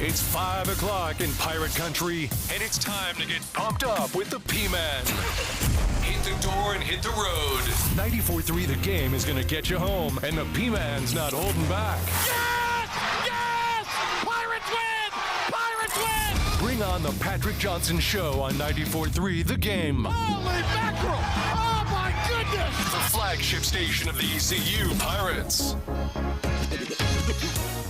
It's 5 o'clock in Pirate Country, and it's time to get pumped up with the P-Man. Hit the door and hit the road. 94.3 The Game is going to get you home, and the P-Man's not holding back. Yes! Yes! Pirates win! Pirates win! Bring on the Patrick Johnson Show on 94.3 The Game. Holy mackerel! Oh, my goodness! The flagship station of the ECU Pirates.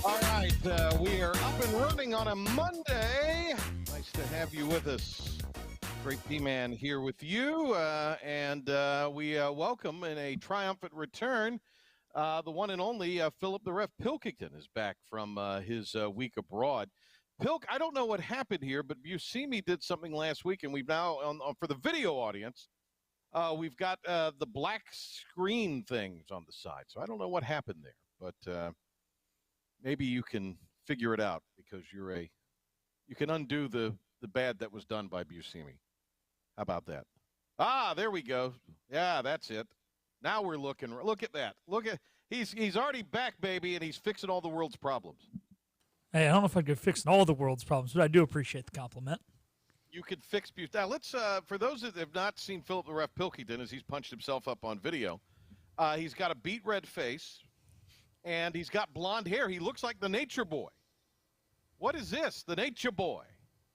All right, we are up and running on a Monday. Nice to have you with us. Great P-Man here with you, and we welcome in a triumphant return the one and only Philip the Ref Pilkington is back from his week abroad. Pilk, I don't know what happened here, but Buscemi did something last week, and we've now, for the video audience, we've got the black screen things on the side. So I don't know what happened there, but maybe you can figure it out because you can undo the bad that was done by Buscemi. How about that? Ah, there we go. Yeah, that's it. Now we're looking. Look at that. He's already back, baby, and he's fixing all the world's problems. Hey, I don't know if I could fix all the world's problems, but I do appreciate the compliment. You could fix Buscemi. Now let's for those that have not seen Philip the Ref Pilkington, as he's punched himself up on video, he's got a beet red face. And he's got blonde hair. He looks like the Nature Boy. What is this? The Nature Boy.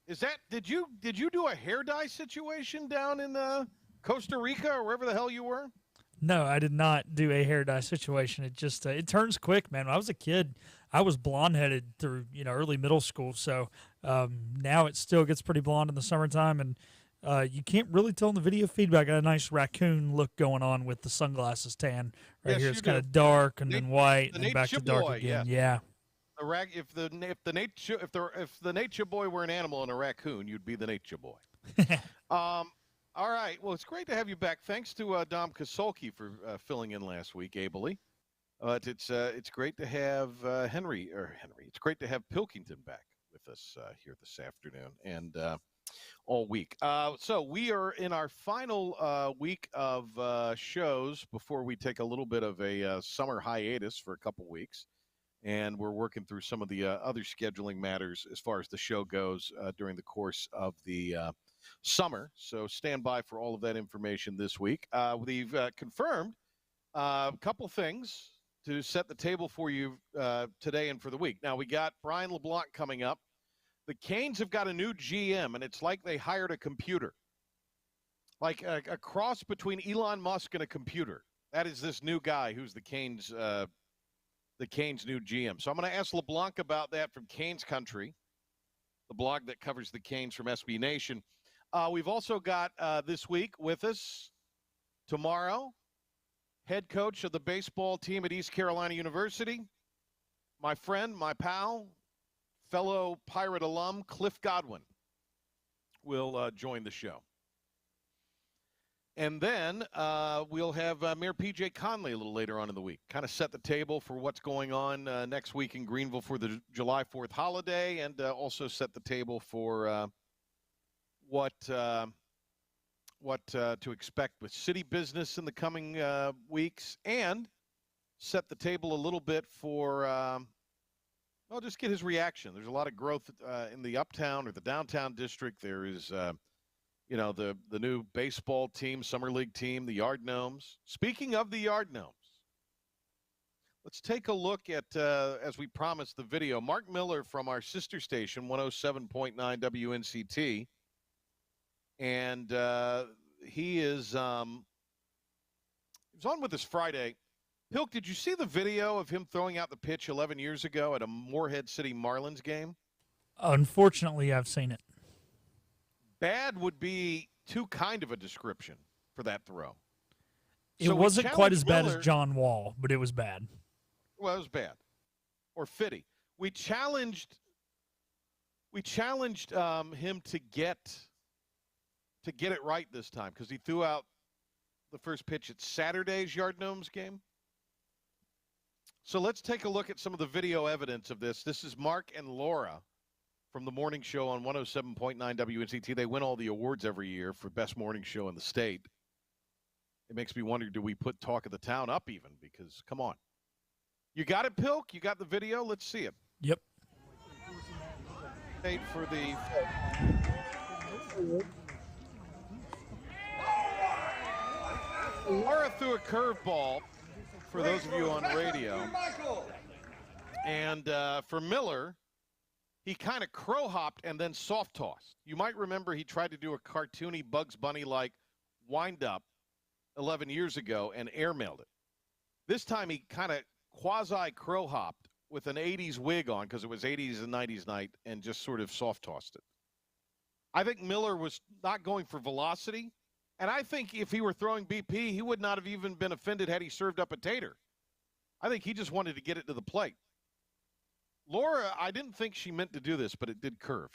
Is that did you do a hair dye situation down in Costa Rica or wherever the hell you were? No, I did not do a hair dye situation. It just it turns quick, man. When I was a kid, I was blonde headed through early middle school. So now it still gets pretty blonde in the summertime, and you can't really tell in the video feed, but I got a nice raccoon look going on with the sunglasses tan right here. It's kind of dark and then white and then back to dark again. Yeah. If the Nature Boy were an animal and a raccoon, you'd be the Nature Boy. All right. Well, it's great to have you back. Thanks to Dom Kasolki for filling in last week ably. It's great to have Henry. It's great to have Pilkington back with us here this afternoon and all week. So we are in our final week of shows before we take a little bit of a summer hiatus for a couple weeks. And we're working through some of the other scheduling matters as far as the show goes during the course of the summer. So stand by for all of that information this week. We've confirmed a couple things to set the table for you today and for the week. Now, we got Brian LaBlanc coming up. The Canes have got a new GM, and it's like they hired a computer. Like a cross between Elon Musk and a computer. That is this new guy who's the Canes' new GM. So I'm going to ask LeBlanc about that from Canes Country, the blog that covers the Canes from SB Nation. We've also got this week with us tomorrow, head coach of the baseball team at East Carolina University, my friend, my pal, fellow Pirate alum, Cliff Godwin, will join the show. And then we'll have Mayor P.J. Conley a little later on in the week, kind of set the table for what's going on next week in Greenville for the July 4th holiday, and also set the table for what to expect with city business in the coming weeks, and set the table a little bit for I'll just get his reaction. There's a lot of growth in the uptown or the downtown district. There is, the new baseball team, summer league team, the Yard Gnomes. Speaking of the Yard Gnomes, let's take a look at, as we promised, the video. Mark Miller from our sister station, 107.9 WNCT, and he was on with us Friday. Pilk, did you see the video of him throwing out the pitch 11 years ago at a Morehead City Marlins game? Unfortunately, I've seen it. Bad would be too kind of a description for that throw. It wasn't quite as bad as John Wall, but it was bad. Well, it was bad. Or Fitty. We challenged him to get it right this time because he threw out the first pitch at Saturday's Yard Gnomes game. So let's take a look at some of the video evidence of this. This is Mark and Laura from the morning show on 107.9 WNCT. They win all the awards every year for best morning show in the state. It makes me wonder, do we put Talk of the Town up even? Because, come on. You got it, Pilk? You got the video? Let's see it. Yep. for the Laura threw a curveball for those of you on radio. And for Miller, he kind of crow hopped and then soft tossed. You might remember he tried to do a cartoony Bugs Bunny-like wind-up 11 years ago and airmailed it. This time he kind of quasi crow hopped with an 80s wig on because it was 80s and 90s night and just sort of soft tossed it. I think Miller was not going for velocity. And I think if he were throwing BP, he would not have even been offended had he served up a tater. I think he just wanted to get it to the plate. Laura, I didn't think she meant to do this, but it did curve.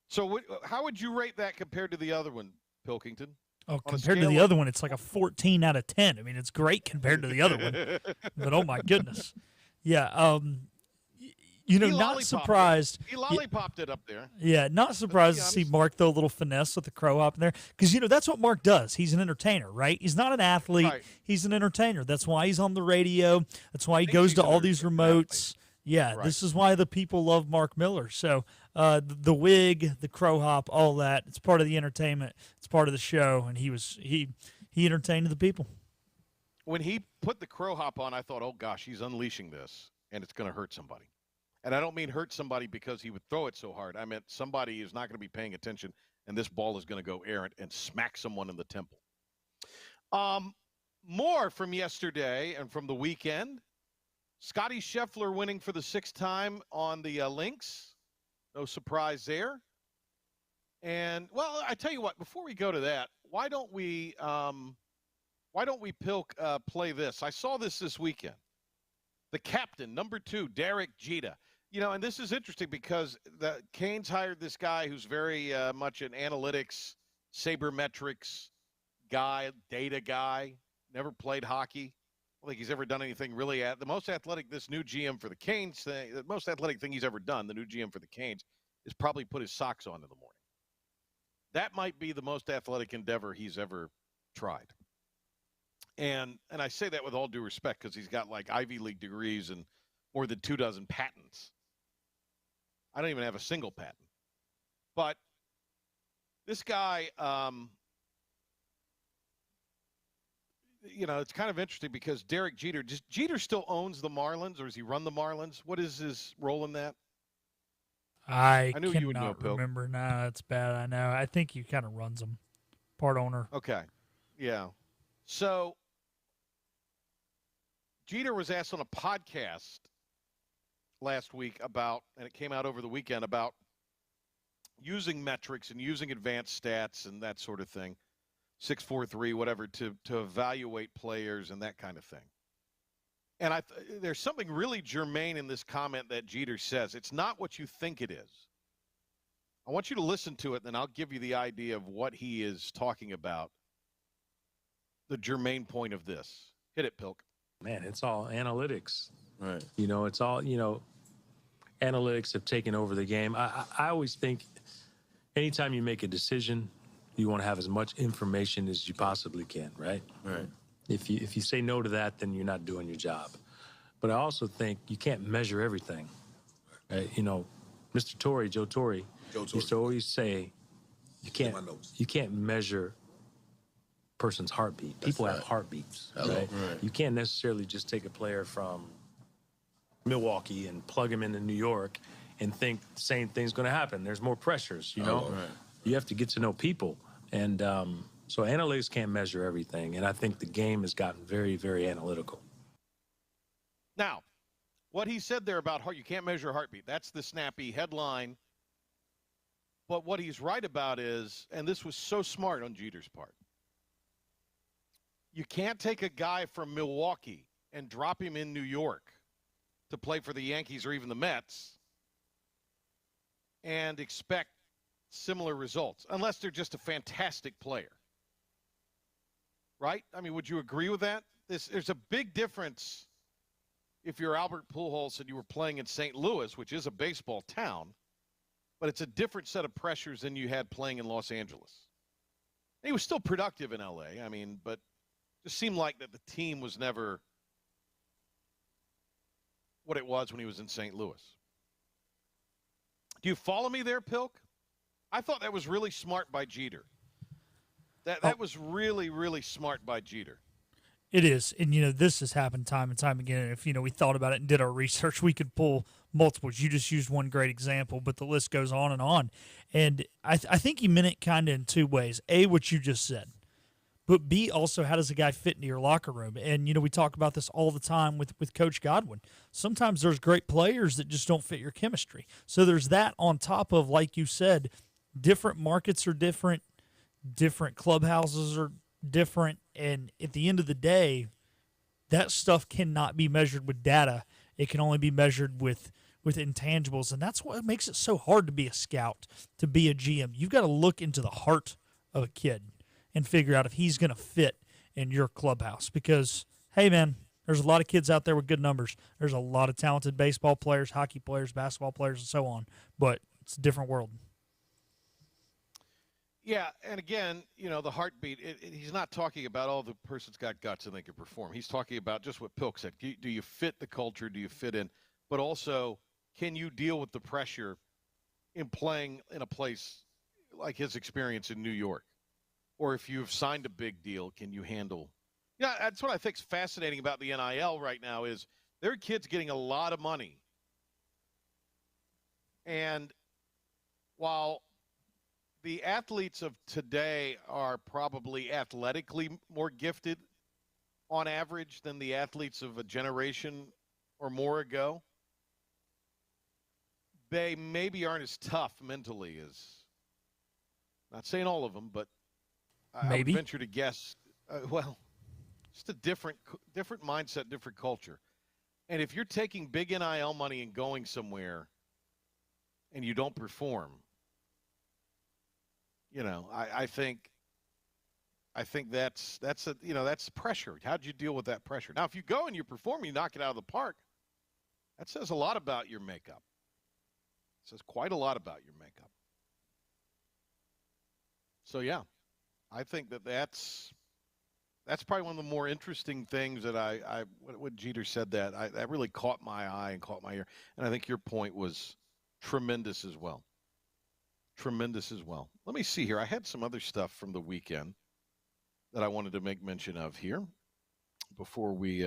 So how would you rate that compared to the other one, Pilkington? Oh, compared to the other one, it's like a 14 out of 10. I mean, it's great compared to the other one. But, oh, my goodness. Yeah, not surprised. He lollipopped it up there. Yeah, not surprised to see Mark throw a little finesse with the crow hop in there. Because, that's what Mark does. He's an entertainer, right? He's not an athlete. Right. He's an entertainer. That's why he's on the radio. That's why he goes to all these remotes. Yeah, right. This is why the people love Mark Miller. So the wig, the crow hop, all that, it's part of the entertainment. It's part of the show. And he entertained the people. When he put the crow hop on, I thought, oh, gosh, he's unleashing this, and it's going to hurt somebody. And I don't mean hurt somebody because he would throw it so hard. I meant somebody is not going to be paying attention, and this ball is going to go errant and smack someone in the temple. More from yesterday and from the weekend. Scotty Scheffler winning for the 6th time on the links. No surprise there. And, well, I tell you what, before we go to that, why don't we play this? I saw this weekend. The captain, number 2, Derek Jeter. And this is interesting because the Canes hired this guy who's very much an analytics, sabermetrics guy, data guy, never played hockey. I don't think he's ever done anything really. The most athletic, this new GM for the Canes, the most athletic thing he's ever done, the new GM for the Canes, is probably put his socks on in the morning. That might be the most athletic endeavor he's ever tried. And I say that with all due respect because he's got like Ivy League degrees and more than 24 patents. I don't even have a single patent. But this guy, it's kind of interesting because Derek Jeter, Jeter still owns the Marlins, or does he run the Marlins? What is his role in that? I knew you would know, remember. No, that's bad. I know. I think he kind of runs them. Part owner. Okay. Yeah. So Jeter was asked on a podcast last week about, and it came out over the weekend, about using metrics and using advanced stats and that sort of thing, 643, whatever, to evaluate players and that kind of thing. And there's something really germane in this comment that Jeter says. It's not what you think it is. I want you to listen to it, and then I'll give you the idea of what he is talking about, the germane point of this. Hit it, Pilk. Man, it's all analytics. Right. It's all, analytics have taken over the game. I always think anytime you make a decision, you want to have as much information as you possibly can, right? Right. If you say no to that, then you're not doing your job. But I also think you can't measure everything. Right? Mr. Torrey, Joe Torrey, used to always say you can't measure person's heartbeat. People have heartbeats, right? You can't necessarily just take a player from Milwaukee and plug him into New York and think the same thing's going to happen. There's more pressures, You have to get to know people. And so analytics can't measure everything. And I think the game has gotten very, very analytical. Now, what he said there about you can't measure heartbeat, that's the snappy headline. But what he's right about is, and this was so smart on Jeter's part, you can't take a guy from Milwaukee and drop him in New York to play for the Yankees or even the Mets and expect similar results, unless they're just a fantastic player. Right? I mean, would you agree with that? There's a big difference if you're Albert Pujols and you were playing in St. Louis, which is a baseball town, but it's a different set of pressures than you had playing in Los Angeles. And he was still productive in L.A., but it just seemed like that the team was never what it was when he was in St. Louis. Do you follow me there, Pilk? I thought that was really smart by Jeter. That was really, really smart by Jeter. It is. And, this has happened time and time again. If, we thought about it and did our research, we could pull multiples. You just used one great example, but the list goes on and on. And I think he meant it kind of in two ways. A, what you just said. But B, also, how does a guy fit into your locker room? And, we talk about this all the time with Coach Godwin. Sometimes there's great players that just don't fit your chemistry. So there's that on top of, like you said, different markets are different clubhouses are different, and at the end of the day, that stuff cannot be measured with data. It can only be measured with intangibles, and that's what makes it so hard to be a scout, to be a GM. You've got to look into the heart of a kid and figure out if he's going to fit in your clubhouse because, hey, man, there's a lot of kids out there with good numbers. There's a lot of talented baseball players, hockey players, basketball players, and so on, but it's a different world. Yeah, and again, the heartbeat, he's not talking about, oh, the person's got guts and they can perform. He's talking about just what Pilk said. Do you fit the culture? Do you fit in? But also, can you deal with the pressure in playing in a place like his experience in New York? Or if you've signed a big deal, can you handle? Yeah, that's what I think is fascinating about the NIL right now is there are kids getting a lot of money. And while the athletes of today are probably athletically more gifted on average than the athletes of a generation or more ago, they maybe aren't as tough mentally as, not saying all of them, but I would venture to guess, just a different mindset, different culture. And if you're taking big NIL money and going somewhere and you don't perform, I think that's pressure. How'd you deal with that pressure? Now, if you go and you perform, you knock it out of the park, that says a lot about your makeup. It says quite a lot about your makeup. So, yeah, I think that's probably one of the more interesting things that when Jeter said that really caught my eye and caught my ear. And I think your point was tremendous as well. Tremendous as well. Let me see here. I had some other stuff from the weekend that I wanted to make mention of here before we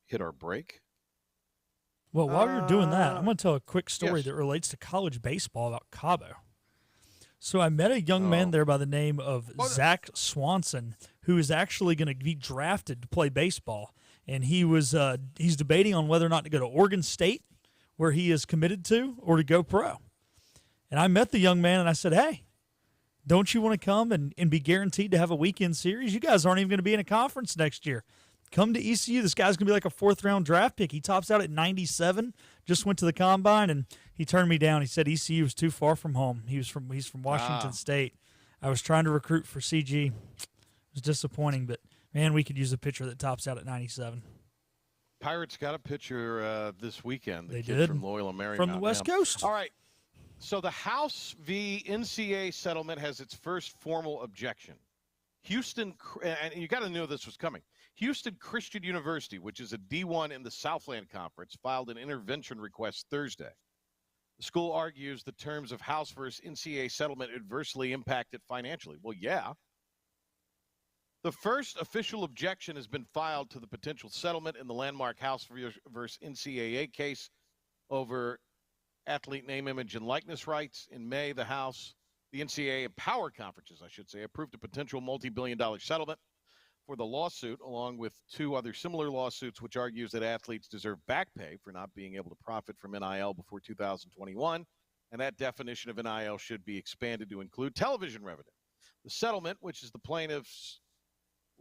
hit our break. Well, while you're doing that, I'm going to tell a quick story yes. that relates to college baseball about Cabo. So I met a young man there by the name of Zach Swanson, who is actually going to be drafted to play baseball. And he's debating on whether or not to go to Oregon State, where he is committed to, or to go pro. And I met the young man, and I said, hey, don't you want to come and be guaranteed to have a weekend series? You guys aren't even going to be in a conference next year. Come to ECU. This guy's going to be like a fourth-round draft pick. He tops out at 97, just went to the combine, and he turned me down. He said ECU was too far from home. He's from Washington State. I was trying to recruit for CG. It was disappointing, but, man, we could use a pitcher that tops out at 97. Pirates got a pitcher this weekend. They kid did. From Loyola Marymount. From the West Coast. All right. So the House v. NCAA settlement has its first formal objection. Houston, and you got to know this was coming. Houston Christian University, which is a D1 in the Southland Conference, filed an intervention request Thursday. The school argues the terms of House versus NCAA settlement adversely impacted financially. Well, yeah. The first official objection has been filed to the potential settlement in the landmark House versus NCAA case over athlete name, image, and likeness rights. In May, the NCAA and power conferences, I should say, approved a potential multi-billion-dollar settlement for the lawsuit, along with two other similar lawsuits, which argues that athletes deserve back pay for not being able to profit from NIL before 2021, and that definition of NIL should be expanded to include television revenue. The settlement, which is the plaintiffs'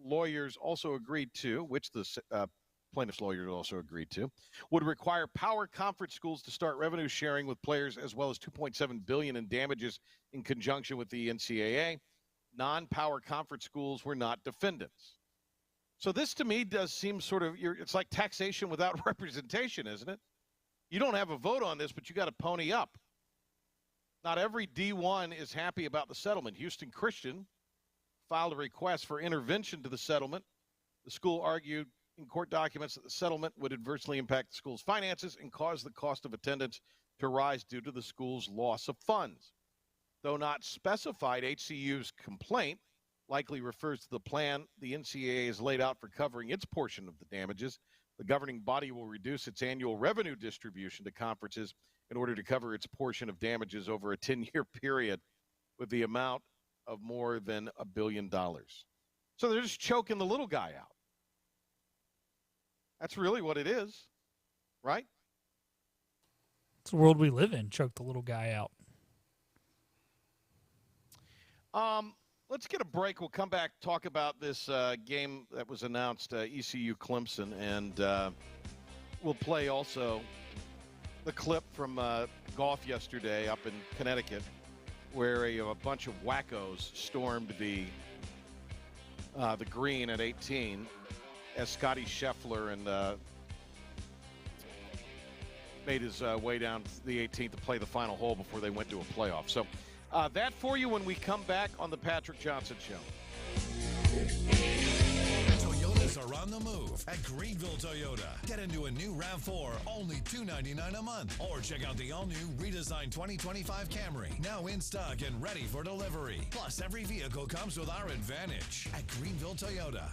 lawyers also agreed to, would require power conference schools to start revenue sharing with players, as well as $2.7 billion in damages in conjunction with the NCAA. Non-power conference schools were not defendants. So this, to me, does seem sort of, it's like taxation without representation, isn't it? You don't have a vote on this, but you got to pony up. Not every D1 is happy about the settlement. Houston Christian filed a request for intervention to the settlement. The school argued in court documents that the settlement would adversely impact the school's finances and cause the cost of attendance to rise due to the school's loss of funds. Though not specified, HCU's complaint likely refers to the plan the NCAA has laid out for covering its portion of the damages. The governing body will reduce its annual revenue distribution to conferences in order to cover its portion of damages over a 10-year period with the amount of more than $1 billion. So they're just choking the little guy out. That's really what it is, right? It's the world we live in. Choke the little guy out. Let's get a break. We'll come back, talk about this game that was announced, ECU Clemson, and we'll play also the clip from golf yesterday up in Connecticut, where a bunch of wackos stormed the green at 18 as Scotty Scheffler and made his way down the 18th to play the final hole before they went to a playoff. So that for you when we come back on the Patrick Johnson Show. Toyotas are on the move at Greenville Toyota. Get into a new RAV4, only $299 a month. Or check out the all-new redesigned 2025 Camry, now in stock and ready for delivery. Plus, every vehicle comes with our advantage at Greenville Toyota.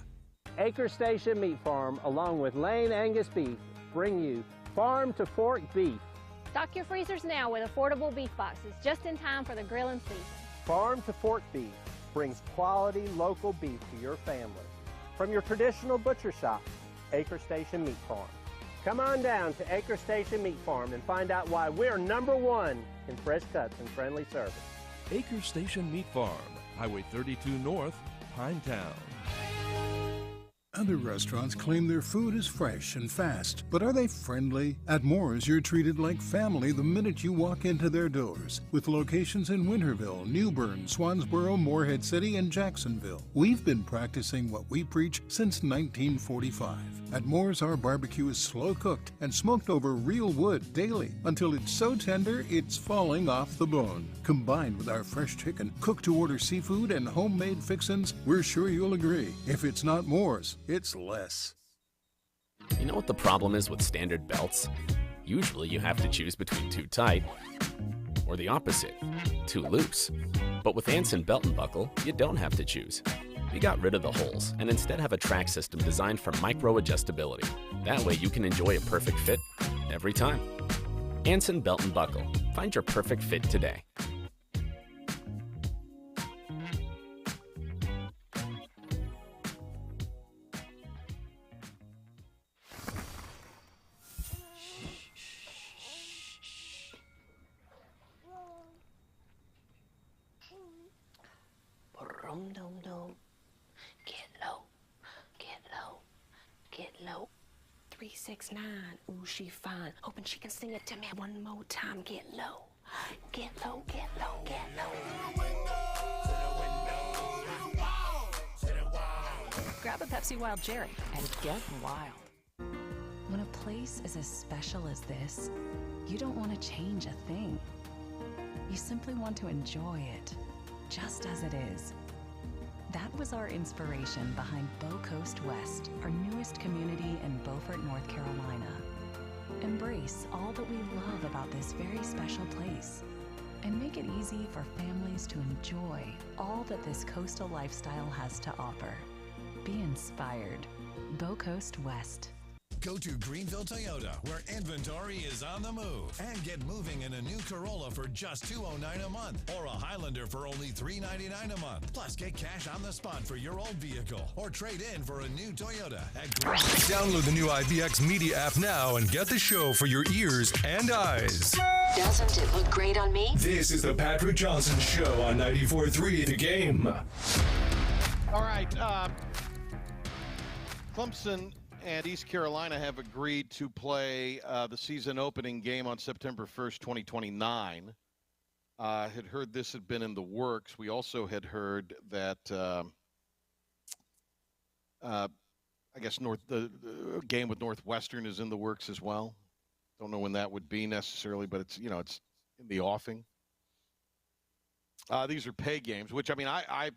Acre Station Meat Farm, along with Lane Angus Beef, bring you farm to fork beef. Stock your freezers now with affordable beef boxes, just in time for the grilling season. Farm to fork beef brings quality local beef to your family. From your traditional butcher shop, Acre Station Meat Farm. Come on down to Acre Station Meat Farm and find out why we're #1 in fresh cuts and friendly service. Acre Station Meat Farm, Highway 32 North, Pinetown. Other restaurants claim their food is fresh and fast, but are they friendly? At Moore's, you're treated like family the minute you walk into their doors. With locations in Winterville, New Bern, Swansboro, Morehead City, and Jacksonville. We've been practicing what we preach since 1945. At Moore's, our barbecue is slow cooked and smoked over real wood daily until it's so tender it's falling off the bone. Combined with our fresh chicken, cooked to order seafood, and homemade fixins, we're sure you'll agree. If it's not Moore's, it's less. You know what the problem is with standard belts? Usually you have to choose between too tight or the opposite, too loose. But with Anson Belt and Buckle, you don't have to choose. We got rid of the holes and instead have a track system designed for micro-adjustability. That way you can enjoy a perfect fit every time. Anson Belt and Buckle. Find your perfect fit today. Get low, get low, get low. 369, ooh, she fine. Hoping she can sing it to me one more time. Get low, get low, get low, get low. Grab a Pepsi Wild Cherry and get wild. When a place is as special as this, you don't want to change a thing. You simply want to enjoy it, just as it is. That was our inspiration behind Bow Coast West, our newest community in Beaufort, North Carolina. Embrace all that we love about this very special place and make it easy for families to enjoy all that this coastal lifestyle has to offer. Be inspired. Bow Coast West. Go to Greenville Toyota, where inventory is on the move. And get moving in a new Corolla for just $209 a month, or a Highlander for only $399 a month. Plus, get cash on the spot for your old vehicle, or trade in for a new Toyota at Download the new IBX Media app now and get the show for your ears and eyes. Doesn't it look great on me? This is the Patrick Johnson Show on 94.3 The Game. All right. Clemson and East Carolina have agreed to play the season opening game on September 1st, 2029. Had heard this had been in the works. We also had heard that, I guess, the game with Northwestern is in the works as well. Don't know when that would be necessarily, but it's, it's in the offing. These are pay games, which, I mean, I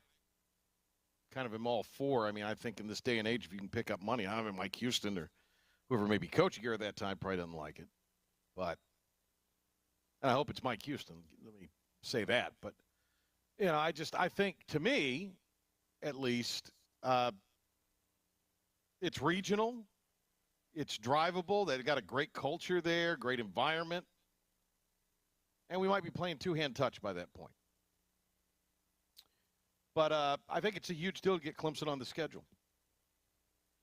kind of am all for. I mean, I think in this day and age, if you can pick up money, I mean, Mike Houston or whoever may be coaching here at that time probably doesn't like it. But and I hope it's Mike Houston. Let me say that. But, I think, to me, at least, it's regional. It's drivable. They've got a great culture there, great environment. And we might be playing two-hand touch by that point. But I think it's a huge deal to get Clemson on the schedule.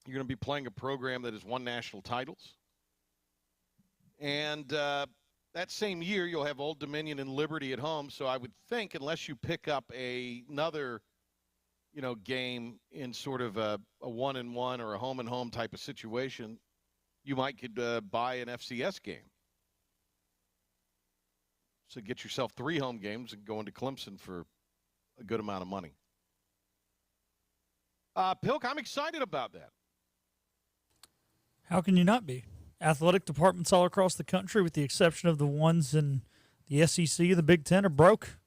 You're going to be playing a program that has won national titles. And that same year, you'll have Old Dominion and Liberty at home. So I would think unless you pick up another, game in sort of a 1-1 or a home-and-home type of situation, you could buy an FCS game. So get yourself 3 home games and go into Clemson for a good amount of money. Pilk, I'm excited about that. How can you not be? Athletic departments all across the country, with the exception of the ones in the SEC, the Big Ten, are broke.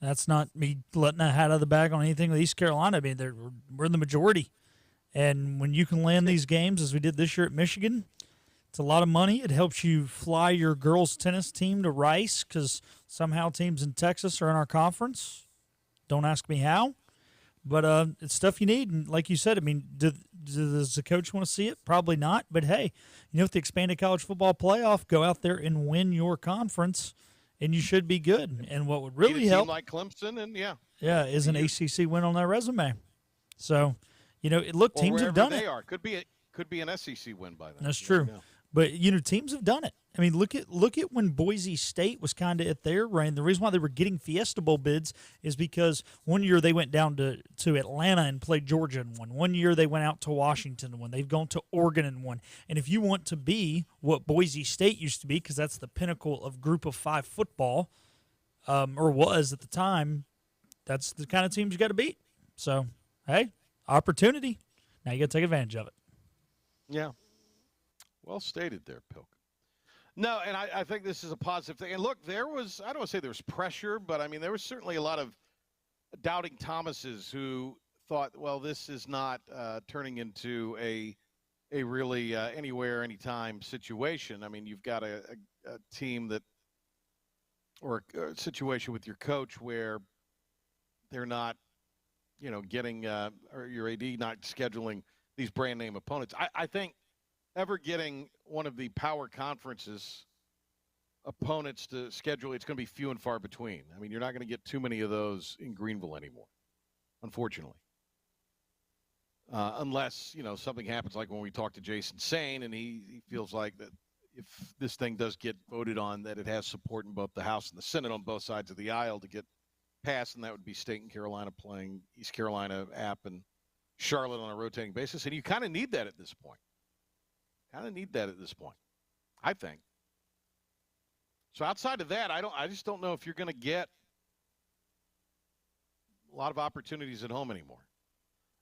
That's not me letting a hat out of the bag on anything with East Carolina. I mean, we're in the majority. And when you can land these games, as we did this year at Michigan, it's a lot of money. It helps you fly your girls' tennis team to Rice because somehow teams in Texas are in our conference. Don't ask me how. But it's stuff you need. And like you said, I mean, does the coach want to see it? Probably not. But, hey, with the expanded college football playoff, go out there and win your conference, and you should be good. And what would really help, like Clemson, and is an ACC win on their resume. So, teams have done it. They are. Could be an SEC win by then. That's true. But, teams have done it. I mean, look at when Boise State was kind of at their reign. The reason why they were getting Fiesta Bowl bids is because one year they went down to Atlanta and played Georgia and won. One year they went out to Washington and won. They've gone to Oregon and won. And if you want to be what Boise State used to be, because that's the pinnacle of Group of 5 football, or was at the time, that's the kind of teams you got to beat. So, hey, opportunity. Now you got to take advantage of it. Yeah. Well stated there, Pilk. No, and I think this is a positive thing. And look, I don't want to say there was pressure, but I mean, there was certainly a lot of doubting Thomases who thought, well, this is not turning into a really anywhere, anytime situation. I mean, you've got a team or a situation with your coach where they're not, getting, or your AD not scheduling these brand name opponents. I think ever getting one of the power conferences opponents to schedule, it's going to be few and far between. I mean, you're not going to get too many of those in Greenville anymore, unfortunately. Unless, something happens like when we talked to Jason Sane, and he feels like that if this thing does get voted on, that it has support in both the House and the Senate on both sides of the aisle to get passed, and that would be State and Carolina playing East Carolina, App, and Charlotte on a rotating basis. And you kind of need that at this point. I think. So outside of that, I just don't know if you're going to get a lot of opportunities at home anymore.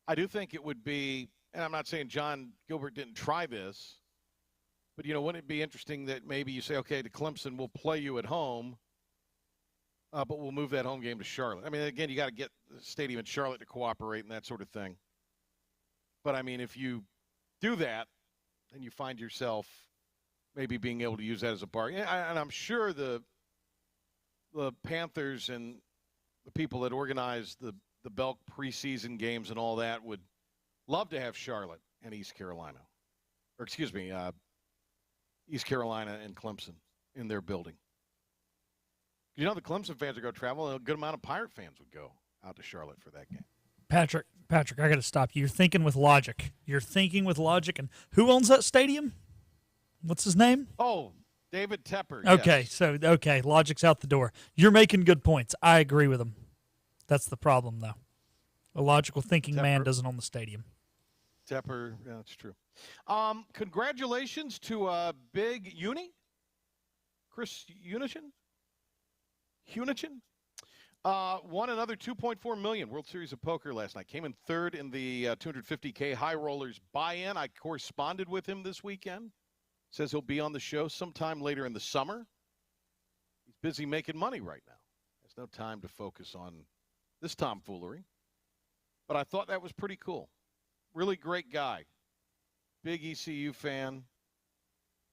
I do think it would be, and I'm not saying John Gilbert didn't try this, but, wouldn't it be interesting that maybe you say, okay, to Clemson, we'll play you at home, but we'll move that home game to Charlotte. I mean, again, you got to get the stadium in Charlotte to cooperate and that sort of thing. But, I mean, if you do that, and you find yourself maybe being able to use that as a bargain. And I'm sure the Panthers and the people that organize the Belk preseason games and all that would love to have Charlotte and East Carolina. Or, excuse me, East Carolina and Clemson in their building. The Clemson fans are going to travel, and a good amount of Pirate fans would go out to Charlotte for that game. Patrick, I got to stop you. You're thinking with logic. And who owns that stadium? What's his name? Oh, David Tepper. Okay, yes. Logic's out the door. You're making good points. I agree with him. That's the problem, though. A logical thinking man doesn't own the stadium. Tepper, yeah, that's true. Congratulations to Big Uni, Chris Hunichin. Won another $2.4 million World Series of Poker last night. Came in third in the $250K High Rollers buy-in. I corresponded with him this weekend. Says he'll be on the show sometime later in the summer. He's busy making money right now. Has no time to focus on this tomfoolery. But I thought that was pretty cool. Really great guy. Big ECU fan.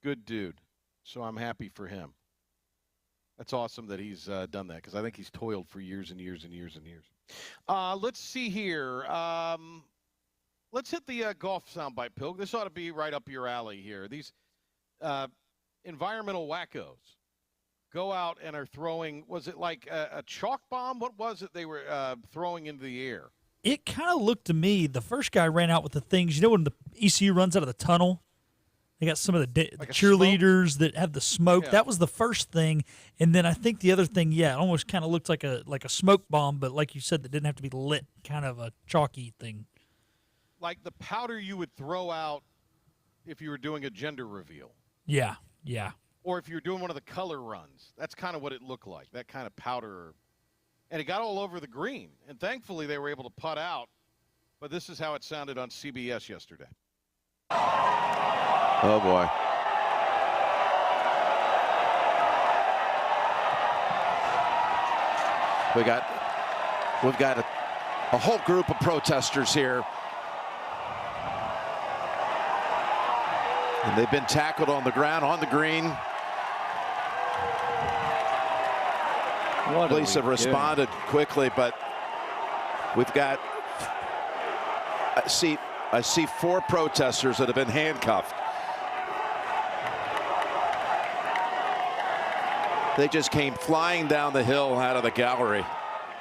Good dude. So I'm happy for him. That's awesome that he's done that because I think he's toiled for years and years and years and years. Let's see here. Let's hit the golf soundbite, Pilg. This ought to be right up your alley here. These environmental wackos go out and are throwing, was it like a chalk bomb? What was it they were throwing into the air? It kind of looked to me, the first guy ran out with the things, you know when the ECU runs out of the tunnel? They got some of the cheerleaders that have the smoke. Yeah. That was the first thing. And then I think the other thing, it almost kind of looked like a smoke bomb, but like you said, that didn't have to be lit, kind of a chalky thing. Like the powder you would throw out if you were doing a gender reveal. Yeah. Or if you're doing one of the color runs. That's kind of what it looked like, that kind of powder. And it got all over the green. And thankfully they were able to putt out. But this is how it sounded on CBS yesterday. Oh, boy. We've got a whole group of protesters here. And they've been tackled on the ground, on the green. Police have responded quickly, but we've got, I see 4 protesters that have been handcuffed. They just came flying down the hill out of the gallery.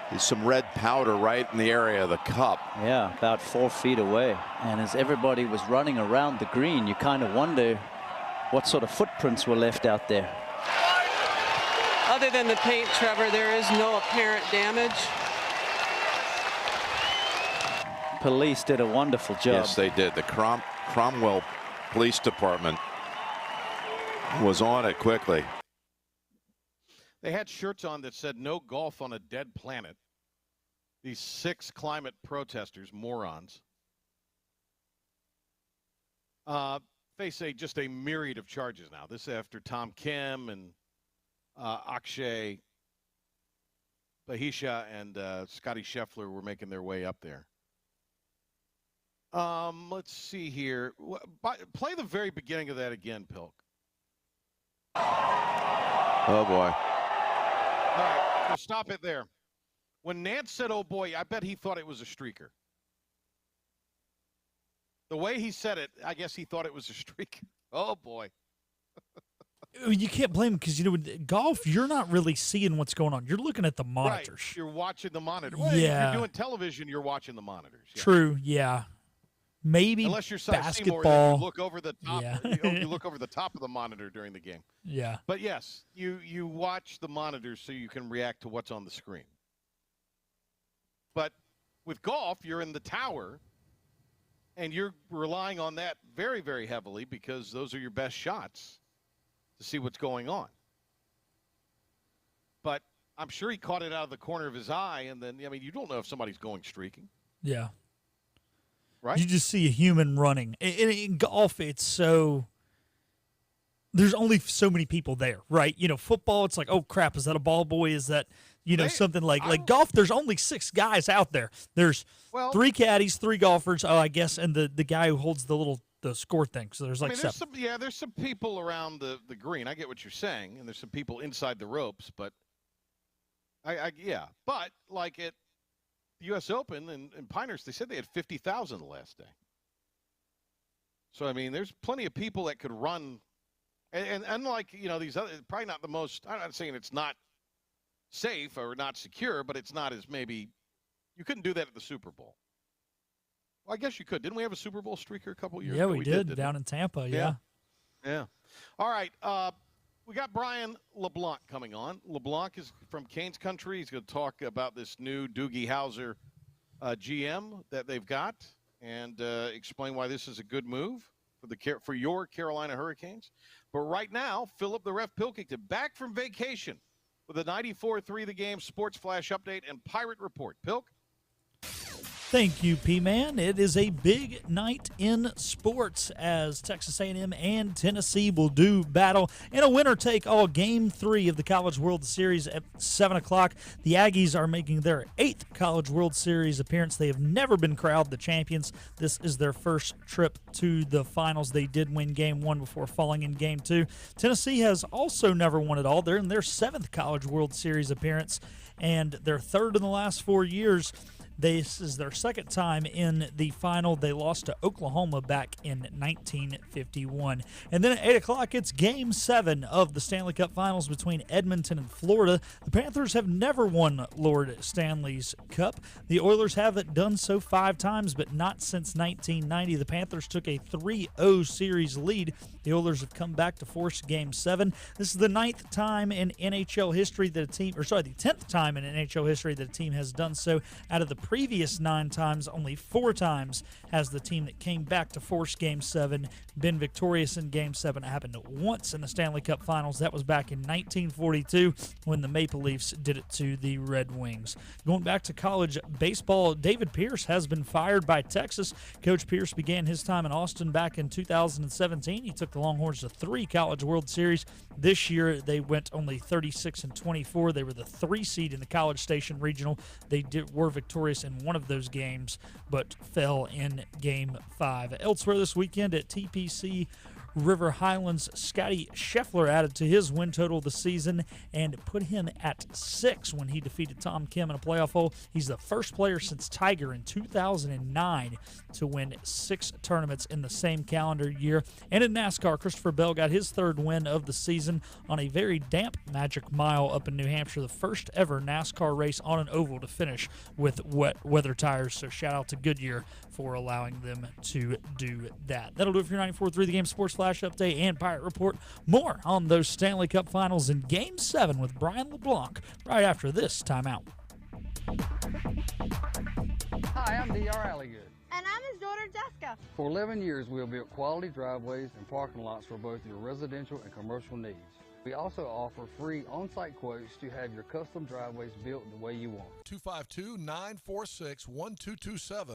There's some red powder right in the area of the cup. Yeah, about 4 feet away. And as everybody was running around the green, you kind of wonder what sort of footprints were left out there. Other than the paint, Trevor, there is no apparent damage. Police did a wonderful job. Yes, they did. The Cromwell Police Department was on it quickly. They had shirts on that said no golf on a dead planet. These 6 climate protesters, morons, face just a myriad of charges now. This after Tom Kim and Akshay Bahisha and Scotty Scheffler were making their way up there. Let's see here. Play the very beginning of that again, Pilk. Oh, boy. All right, so stop it there. When Nance said, oh, boy, I bet he thought it was a streaker. The way he said it, I guess he thought it was a streaker. Oh, boy. You can't blame him because, you know, with golf, you're not really seeing what's going on. You're looking at the monitors. Right. You're watching the monitor. Well, yeah. If you're doing television, you're watching the monitors. Yeah. True, yeah. Maybe unless you're basketball. Seymour, you look over the top. Yeah. You look over the top of the monitor during the game. Yeah. But yes, you watch the monitors so you can react to what's on the screen. But with golf, you're in the tower, and you're relying on that very, very heavily because those are your best shots to see what's going on. But I'm sure he caught it out of the corner of his eye, and then, I mean, you don't know if somebody's going streaking. Yeah. Right? You just see a human running. In golf, it's so – there's only so many people there, right? You know, football, it's like, oh, crap, is that a ball boy? Is that, you know, something like golf, there's only 6 guys out there. There's 3 caddies, 3 golfers, I guess, and the guy who holds the score thing. So there's like 7. There's some people around the green. I get what you're saying, and there's some people inside the ropes, but but like at the U.S. Open and Pinehurst, they said they had 50,000 the last day. So I mean, there's plenty of people that could run, and unlike, you know, these other, probably not the most. I'm not saying it's not safe or not secure, but it's not as maybe you couldn't do that at the Super Bowl. Well, I guess you could. Didn't we have a Super Bowl streaker a couple of years ago? Yeah, we did down in Tampa. Yeah. All right. We got Brian LaBlanc coming on. LaBlanc is from Canes Country. He's going to talk about this new Doogie Howser GM that they've got and explain why this is a good move for your Carolina Hurricanes. But right now, Philip the Ref Pilkington back from vacation with a 94-3 The Game Sports Flash update and Pirate Report. Pilk? Thank you, P-Man. It is a big night in sports as Texas A&M and Tennessee will do battle in a winner-take-all Game 3 of the College World Series at 7 o'clock. The Aggies are making their 8th College World Series appearance. They have never been crowned the champions. This is their first trip to the finals. They did win Game 1 before falling in Game 2. Tennessee has also never won it all. They're in their 7th College World Series appearance and their 3rd in the last 4 years. This is their 2nd time in the final. They lost to Oklahoma back in 1951. And then at 8 o'clock, it's Game 7 of the Stanley Cup Finals between Edmonton and Florida. The Panthers have never won Lord Stanley's Cup. The Oilers have done so 5 times, but not since 1990. The Panthers took a 3-0 series lead. The Oilers have come back to force Game 7. This is the 9th time in NHL history that the 10th time in NHL history that a team has done so. Out of the previous 9 times, only 4 times has the team that came back to force Game 7 been victorious in Game 7. It happened once in the Stanley Cup Finals. That was back in 1942 when the Maple Leafs did it to the Red Wings. Going back to college baseball, David Pierce has been fired by Texas. Coach Pierce began his time in Austin back in 2017. He took the Longhorns to 3 College World Series. This year, they went only 36-24. They were the 3 seed in the College Station Regional. They were victorious in one of those games, but fell in Game 5. Elsewhere this weekend at TPC River Highlands, Scotty Scheffler added to his win total of the season and put him at 6 when he defeated Tom Kim in a playoff hole. He's the first player since Tiger in 2009 to win 6 tournaments in the same calendar year. And in NASCAR, Christopher Bell got his 3rd win of the season on a very damp Magic Mile up in New Hampshire, the first ever NASCAR race on an oval to finish with wet weather tires. So shout out to Goodyear for allowing them to do that. That'll do it for your 94.3 The Game Sports Flash Update and Pirate Report. More on those Stanley Cup Finals in Game 7 with Brian LaBlanc right after this timeout. Hi, I'm D.R. Alligood. And I'm his daughter, Jessica. For 11 years, we have built quality driveways and parking lots for both your residential and commercial needs. We also offer free on-site quotes to have your custom driveways built the way you want. 252-946-1227.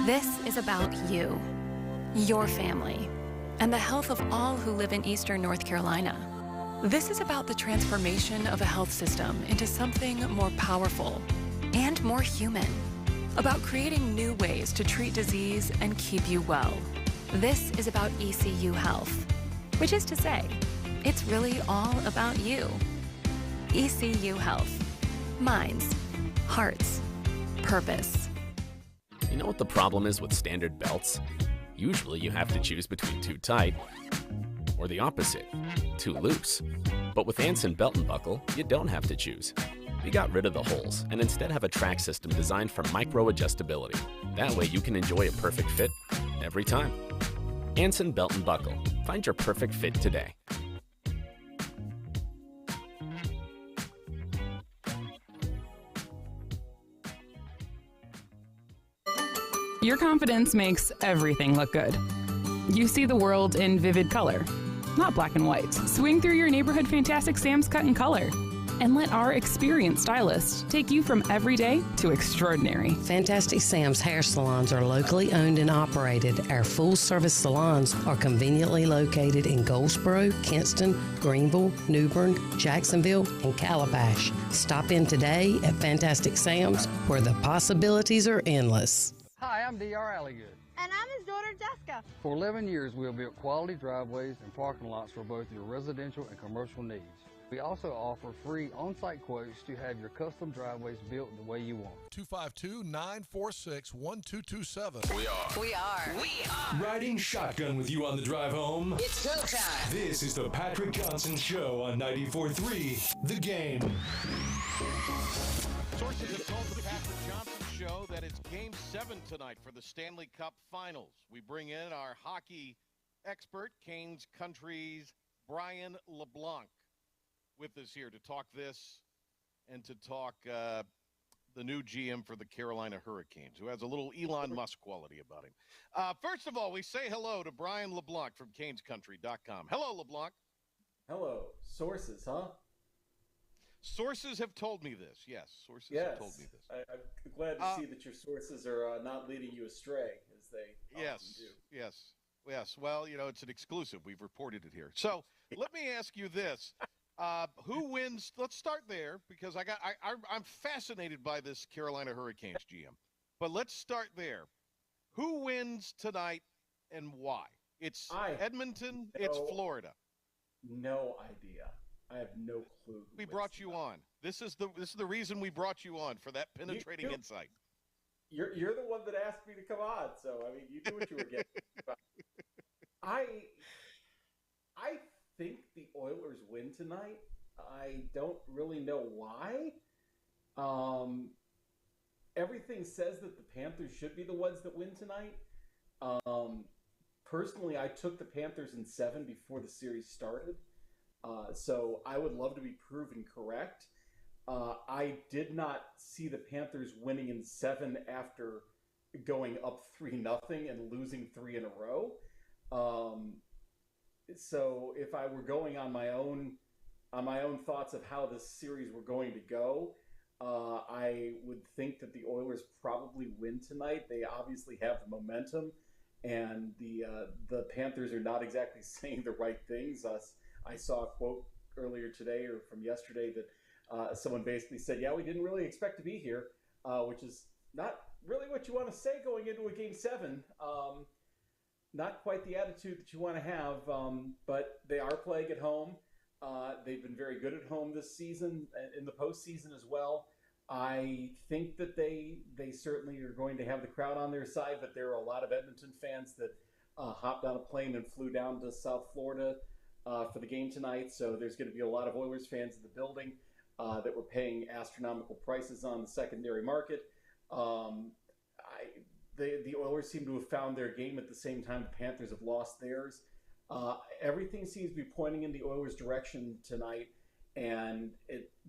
This is about you, your family, and the health of all who live in Eastern North Carolina. This is about the transformation of a health system into something more powerful and more human, about creating new ways to treat disease and keep you well. This is about ECU Health, which is to say, it's really all about you. ECU Health. Minds, hearts, purpose. You know what the problem is with standard belts? Usually you have to choose between too tight or the opposite, too loose. But with Anson Belt and Buckle, you don't have to choose. We got rid of the holes and instead have a track system designed for micro-adjustability. That way you can enjoy a perfect fit every time. Anson Belt and Buckle. Find your perfect fit today. Your confidence makes everything look good. You see the world in vivid color, not black and white. Swing through your neighborhood Fantastic Sam's Cut in color and let our experienced stylists take you from everyday to extraordinary. Fantastic Sam's hair salons are locally owned and operated. Our full-service salons are conveniently located in Goldsboro, Kinston, Greenville, New Bern, Jacksonville, and Calabash. Stop in today at Fantastic Sam's, where the possibilities are endless. Hi, I'm D.R. Alligood. And I'm his daughter, Jessica. For 11 years, we have built quality driveways and parking lots for both your residential and commercial needs. We also offer free on-site quotes to have your custom driveways built the way you want. 252-946-1227. We are. We are. We are. Riding shotgun with you on the drive home. It's go time. This is the Patrick Johnson Show on 94.3 The Game. Sources have told the Patrick Johnson Show that it's Game 7 tonight for the Stanley Cup Finals. We bring in our hockey expert, Canes Country's Brian LaBlanc, with us here to talk this and to talk the new GM for the Carolina Hurricanes, who has a little Elon Musk quality about him. First of all, we say hello to Brian LaBlanc from CanesCountry.com. Hello, LaBlanc. Hello. Sources, huh? Sources have told me this. Yes, sources have told me this. I'm glad to see that your sources are not leading you astray, as they often do. Yes. Well, it's an exclusive. We've reported it here. So let me ask you this. Who wins? Let's start there, because I'm fascinated by this Carolina Hurricanes GM. But let's start there. Who wins tonight and why? It's Edmonton. It's Florida. No idea. I have no clue. We brought you on. This is the reason we brought you on, for that penetrating insight. You're the one that asked me to come on, so I mean, you knew what you were getting. I think the Oilers win tonight. I don't really know why. Everything says that the Panthers should be the ones that win tonight. Personally, I took the Panthers in 7 before the series started. So I would love to be proven correct. I did not see the Panthers winning in 7 after going up 3-0 and losing 3 in a row. So if I were going on my own thoughts of how this series were going to go, I would think that the Oilers probably win tonight. They obviously have the momentum, and the Panthers are not exactly saying the right things. I saw a quote earlier today or from yesterday that someone basically said, yeah, we didn't really expect to be here, which is not really what you want to say going into a Game 7. Not quite the attitude that you want to have, but they are playing at home. They've been very good at home this season, in the postseason as well. I think that they certainly are going to have the crowd on their side, but there are a lot of Edmonton fans that hopped on a plane and flew down to South Florida for the game tonight. So there's going to be a lot of Oilers fans in the building that were paying astronomical prices on the secondary market. The Oilers seem to have found their game at the same time the Panthers have lost theirs. Everything seems to be pointing in the Oilers' direction tonight, and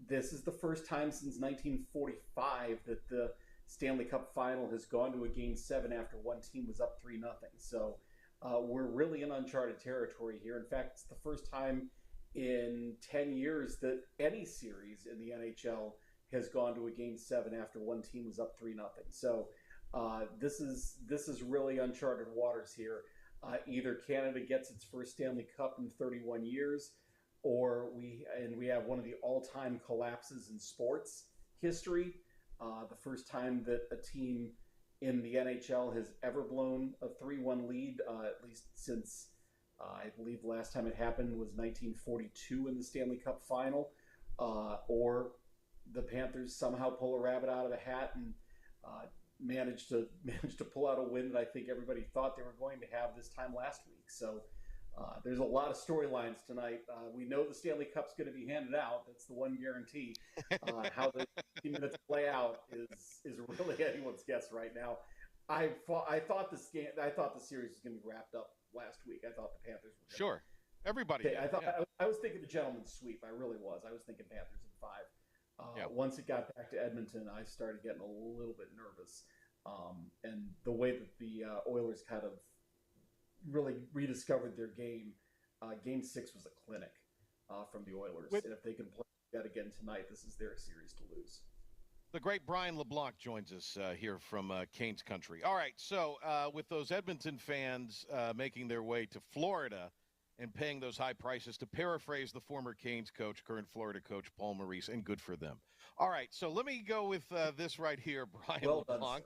this is the first time since 1945 that the Stanley Cup Final has gone to a Game 7 after one team was up 3-0. So we're really in uncharted territory here. In fact, it's the first time in 10 years that any series in the NHL has gone to a Game 7 after one team was up 3-0. So this is really uncharted waters here. Either Canada gets its first Stanley Cup in 31 years, or we have one of the all-time collapses in sports history. The first time that a team in the NHL has ever blown a 3-1 lead, at least since I believe the last time it happened was 1942 in the Stanley Cup Final, or the Panthers somehow pull a rabbit out of a hat and managed to pull out a win that I think everybody thought they were going to have this time last week. So there's a lot of storylines tonight. We know the Stanley Cup's going to be handed out. That's the one guarantee. How the 15 minutes play out is really anyone's guess right now. I thought the series was going to be wrapped up last week. I thought the Panthers were sure. Everybody. I thought I was thinking the gentleman's sweep. I really was. I was thinking Panthers in 5. Once it got back to Edmonton, I started getting a little bit nervous. And the way that the Oilers kind of really rediscovered their game, Game 6 was a clinic from the Oilers. And if they can play that again tonight. This is their series to lose. The great Brian LaBlanc joins us here from Canes country. All right, so with those Edmonton fans making their way to Florida and paying those high prices, to paraphrase the former Canes coach, current Florida coach Paul Maurice, and good for them. All right, so let me go with this right here, Brian LaBlanc.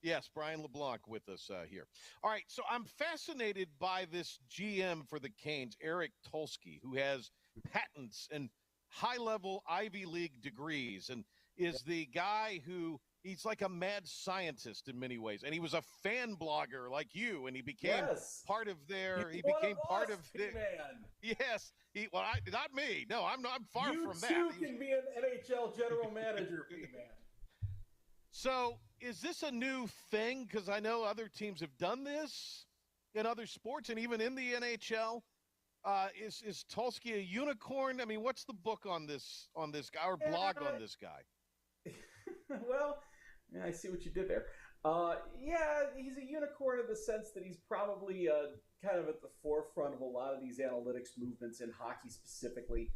Yes, Brian LaBlanc with us here. All right, so I'm fascinated by this GM for the Canes, Eric Tulsky, who has patents and high-level Ivy League degrees and is the guy who he's like a mad scientist in many ways. And he was a fan blogger like you, and he became part of their He's he became part of the the man. Yes. Not me. No, I'm far from that. You too can be an NHL general manager, P-Man. So is this a new thing? Because I know other teams have done this in other sports and even in the NHL. Is Tulsky a unicorn? I mean, what's the book on this guy or blog on this guy? Well, I see what you did there. Yeah, he's a unicorn in the sense that he's probably kind of at the forefront of a lot of these analytics movements in hockey specifically.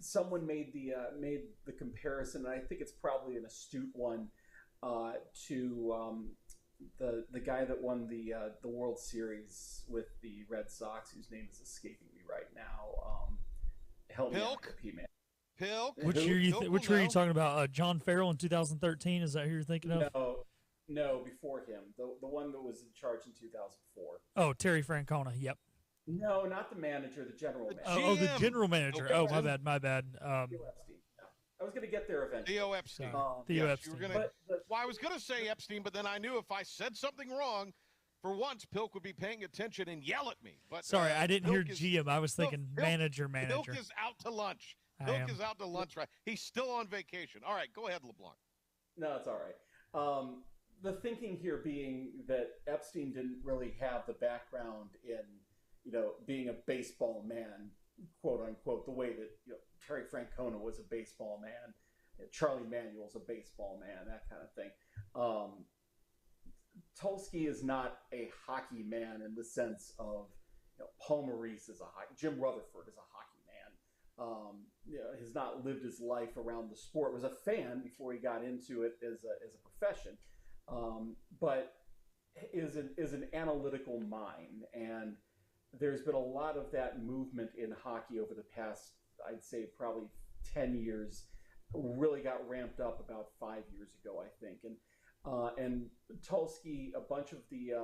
Someone made the comparison, and I think it's probably an astute one, to the guy that won the World Series with the Red Sox, whose name is escaping me right now. Help me out, P-Man. Pilk? Which year are you talking about? John Farrell in 2013? Is that who you're thinking of? No, before him. The one that was in charge in 2004. Oh, Terry Francona. Yep. No, not the manager, the general manager. Oh, the general manager. Okay. Oh, my bad. Theo Epstein. No. I was going to get there eventually. Theo Epstein. Theo yes, Epstein. Well, I was going to say Epstein, but then I knew if I said something wrong, for once, Pilk would be paying attention and yell at me. But sorry, I didn't hear Pilk GM. I was thinking manager. Pilk is out to lunch. Pilk is out to lunch, right? He's still on vacation. All right, go ahead, LeBlanc. No, it's all right. The thinking here being that Epstein didn't really have the background in, being a baseball man, quote unquote, the way that Terry Francona was a baseball man, Charlie Manuel's a baseball man, that kind of thing. Tulsky is not a hockey man in the sense of, Paul Maurice is a hockey, Jim Rutherford is a hockey man. Has not lived his life around the sport. Was a fan before he got into it as a profession, but is an analytical mind. And there's been a lot of that movement in hockey over the past, I'd say, probably 10 years. Really got ramped up about 5 years ago, I think. And Tulsky, a bunch of the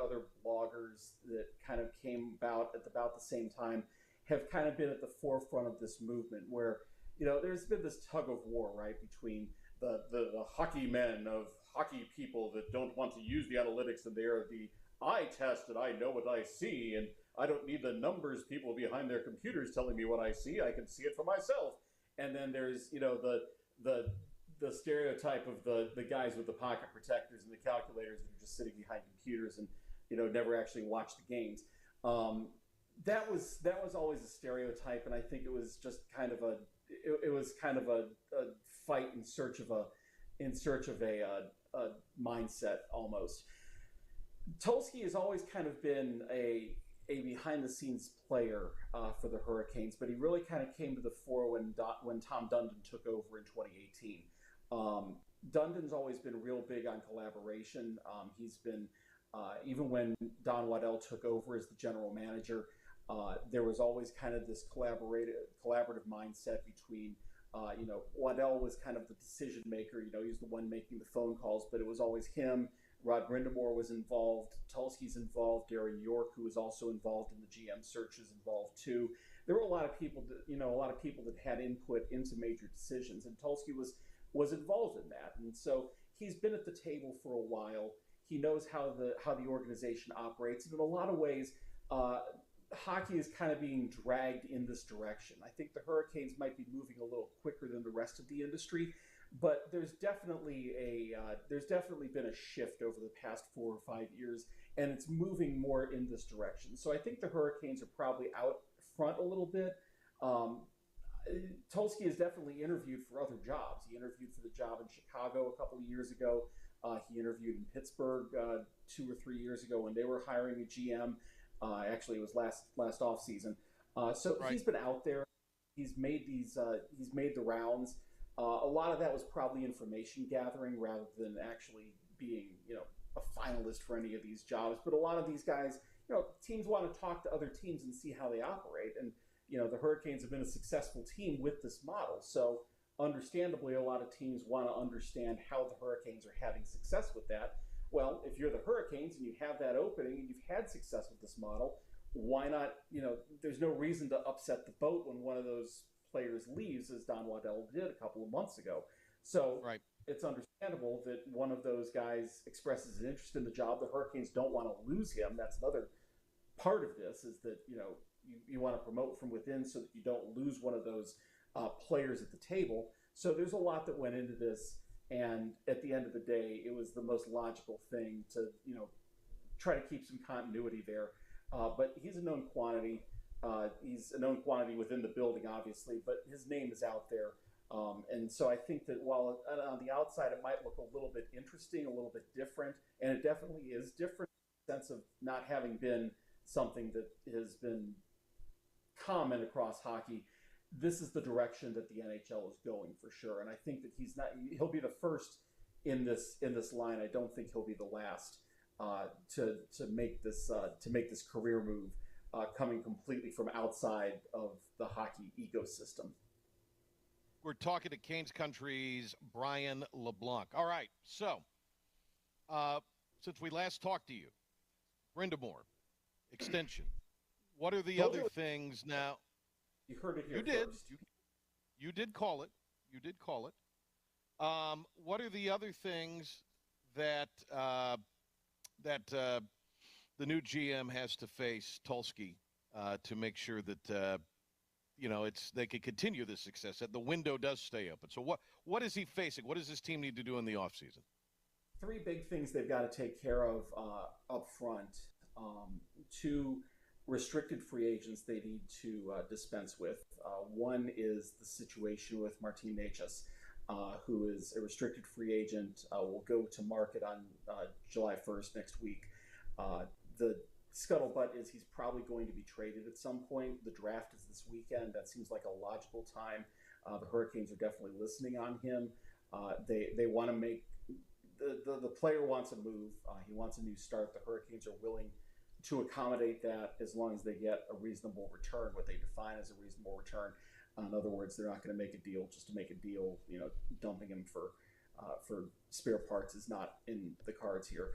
other bloggers that kind of came about at about the same time, have kind of been at the forefront of this movement where, there's been this tug of war, right, between the hockey men of hockey people that don't want to use the analytics, and they're the eye test and I know what I see, and I don't need the numbers people behind their computers telling me what I see. I can see it for myself. And then there's, the stereotype of the guys with the pocket protectors and the calculators that are just sitting behind computers and, never actually watch the games. That was always a stereotype, and I think it was just kind of a fight in search of a mindset almost. Tulsky has always kind of been a behind the scenes player for the Hurricanes, but he really kind of came to the fore when Tom Dundon took over in 2018. Dundon's always been real big on collaboration. He's been even when Don Waddell took over as the general manager. There was always kind of this collaborative mindset between, Waddell was kind of the decision maker. He was the one making the phone calls, but it was always him. Rod Brindamore was involved. Tulsky's involved. Gary York, who was also involved in the GM searches, involved too. There were a lot of people that had input into major decisions, and Tulsky was involved in that. And so he's been at the table for a while. He knows how the organization operates, and in a lot of ways, hockey is kind of being dragged in this direction. I think the Hurricanes might be moving a little quicker than the rest of the industry, but there's definitely been a shift over the past 4 or 5 years, and it's moving more in this direction. So I think the Hurricanes are probably out front a little bit. Tulsky has definitely interviewed for other jobs. He interviewed for the job in Chicago a couple of years ago. He interviewed in Pittsburgh 2 or 3 years ago when they were hiring a GM. Actually, it was last off season. So right. He's been out there. He's made the rounds. A lot of that was probably information gathering rather than actually being, a finalist for any of these jobs. But a lot of these guys, teams want to talk to other teams and see how they operate. And, the Hurricanes have been a successful team with this model. So understandably, a lot of teams want to understand how the Hurricanes are having success with that. Well, if you're the Hurricanes and you have that opening and you've had success with this model, why not, there's no reason to upset the boat when one of those players leaves, as Don Waddell did a couple of months ago. So it's understandable that one of those guys expresses an interest in the job. The Hurricanes don't want to lose him. That's another part of this, is that, you want to promote from within so that you don't lose one of those players at the table. So there's a lot that went into this. And at the end of the day, it was the most logical thing to, try to keep some continuity there. But he's a known quantity. He's a known quantity within the building, obviously, but his name is out there. And so I think that while on the outside it might look a little bit interesting, a little bit different, and it definitely is different in the sense of not having been something that has been common across hockey, this is the direction that the NHL is going for sure. And I think that he'll be the first in this line. I don't think he'll be the last to make this career move coming completely from outside of the hockey ecosystem. We're talking to Canes Country's Brian LaBlanc. All right, so since we last talked to you, Brindamore, extension. What are the other things now? You heard it here. You did. First. You did call it. You did call it. What are the other things that the new GM has to face, Tulsky, to make sure that they can continue this success, that the window does stay open? So what is he facing? What does this team need to do in the offseason? Three big things they've got to take care of up front. Two restricted free agents they need to dispense with. One is the situation with Martin Necas, who is a restricted free agent, will go to market on July 1st next week. The scuttlebutt is he's probably going to be traded at some point. The draft is this weekend. That seems like a logical time. The Hurricanes are definitely listening on him. They want to make the player wants a move. He wants a new start. The Hurricanes are willing to accommodate that as long as they get a reasonable return, what they define as a reasonable return. In other words, they're not going to make a deal just to make a deal. Dumping him for spare parts is not in the cards here.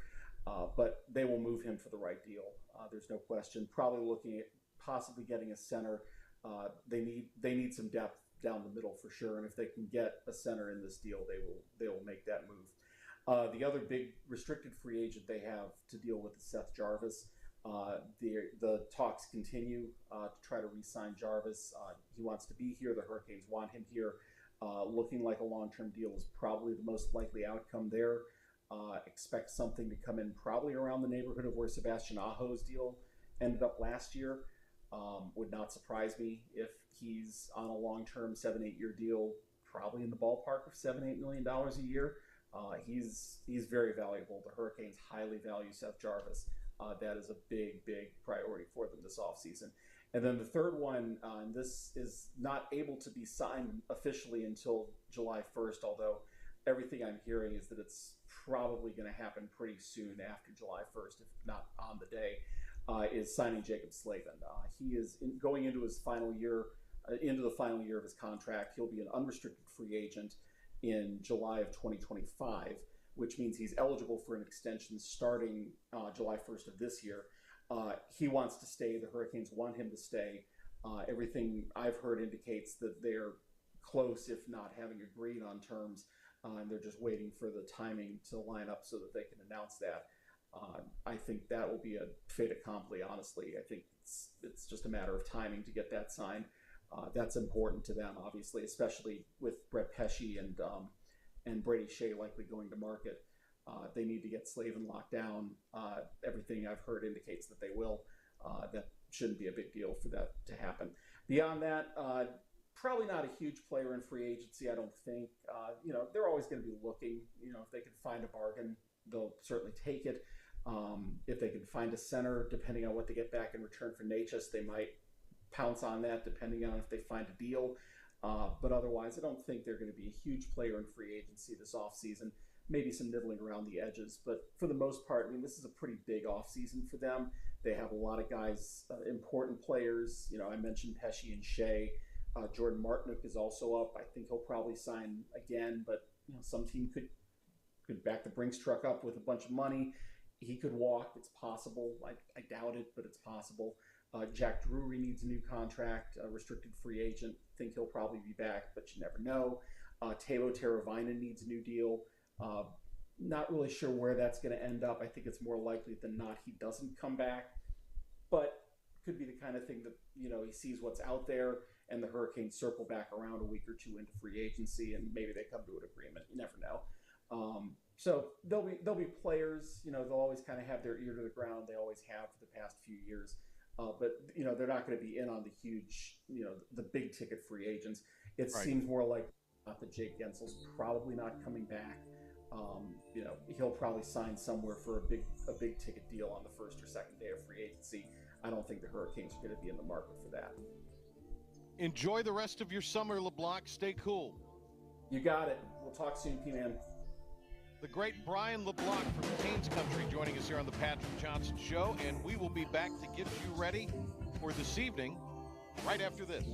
But they will move him for the right deal. There's no question. Probably looking at possibly getting a center. They need some depth down the middle for sure. And if they can get a center in this deal, they will make that move. The other big restricted free agent they have to deal with is Seth Jarvis. The talks continue to try to re-sign Jarvis. He wants to be here. The Hurricanes want him here. Looking like a long-term deal is probably the most likely outcome there. Expect something to come in probably around the neighborhood of where Sebastian Aho's deal ended up last year. Would not surprise me if he's on a long-term 7-8 year deal, probably in the ballpark of $7-8 million a year. He's very valuable. The Hurricanes highly value Seth Jarvis. That is a big priority for them this offseason. And then the third one, and this is not able to be signed officially until July 1st, although everything I'm hearing is that it's probably going to happen pretty soon after July 1st, if not on the day, is signing Jacob Slavin. He is going into his final year, into the final year of his contract. He'll be an unrestricted free agent in July of 2025, which means he's eligible for an extension starting July 1st of this year. He wants to stay. The Hurricanes want him to stay. Everything I've heard indicates that they're close, if not having agreed on terms, and they're just waiting for the timing to line up so that they can announce that. I think that will be a fait accompli, honestly. I think it's just a matter of timing to get that signed. That's important to them, obviously, especially with Brett Pesce and Brady Shea likely going to market. They need to get Slavin locked down. Everything I've heard indicates that they will. That shouldn't be a big deal for that to happen. Beyond that, probably not a huge player in free agency, I don't think. They're always going to be looking. If they can find a bargain, they'll certainly take it. If they can find a center, depending on what they get back in return for Necas, they might pounce on that depending on if they find a deal. But otherwise, I don't think they're going to be a huge player in free agency this offseason. Maybe some nibbling around the edges. But for the most part, I mean, this is a pretty big offseason for them. They have a lot of guys, important players. You know, I mentioned Pesci and Shea. Jordan Martinook is also up. I think he'll probably sign again, but you know, some team could back the Brinks truck up with a bunch of money. He could walk. It's possible. I doubt it, but it's possible. Jack Drury needs a new contract, a restricted free agent. Think he'll probably be back, but you never know. Teuvo Teravainen needs a new deal. Not really sure where that's going to end up. I think it's more likely than not he doesn't come back, but could be the kind of thing that, you know, he sees what's out there and the Hurricanes circle back around a week or two into free agency and maybe they come to an agreement. You never know. So there'll be players, you know, they'll always kind of have their ear to the ground. They always have for the past few years. But, you know, they're not going to be in on the huge, you know, the big ticket free agents. It seems more like that Jake Gensel's probably not coming back. You know, he'll probably sign somewhere for a big ticket deal on the first or second day of free agency. I don't think the Hurricanes are going to be in the market for that. Enjoy the rest of your summer, LeBlanc. Stay cool. You got it. We'll talk soon, P-Man. The great Brian LeBlanc from Canes Country joining us here on the Patrick Johnson Show, and we will be back to get you ready for this evening right after this.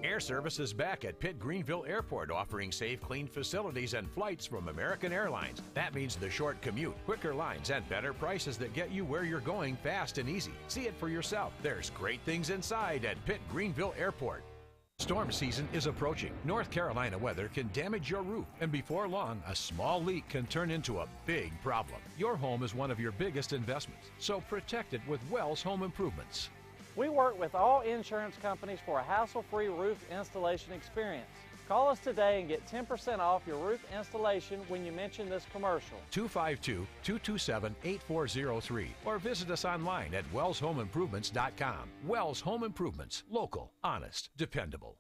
Air Service is back at Pitt Greenville Airport, offering safe, clean facilities and flights from American Airlines. That means the short commute, quicker lines, and better prices that get you where you're going fast and easy. See it for yourself. There's great things inside at Pitt Greenville Airport. Storm season is approaching. North Carolina weather can damage your roof, and before long, a small leak can turn into a big problem. Your home is one of your biggest investments, so protect it with Wells Home Improvements. We work with all insurance companies for a hassle-free roof installation experience. Call us today and get 10% off your roof installation when you mention this commercial. 252-227-8403 or visit us online at wellshomeimprovements.com. Wells Home Improvements. Local, honest, dependable.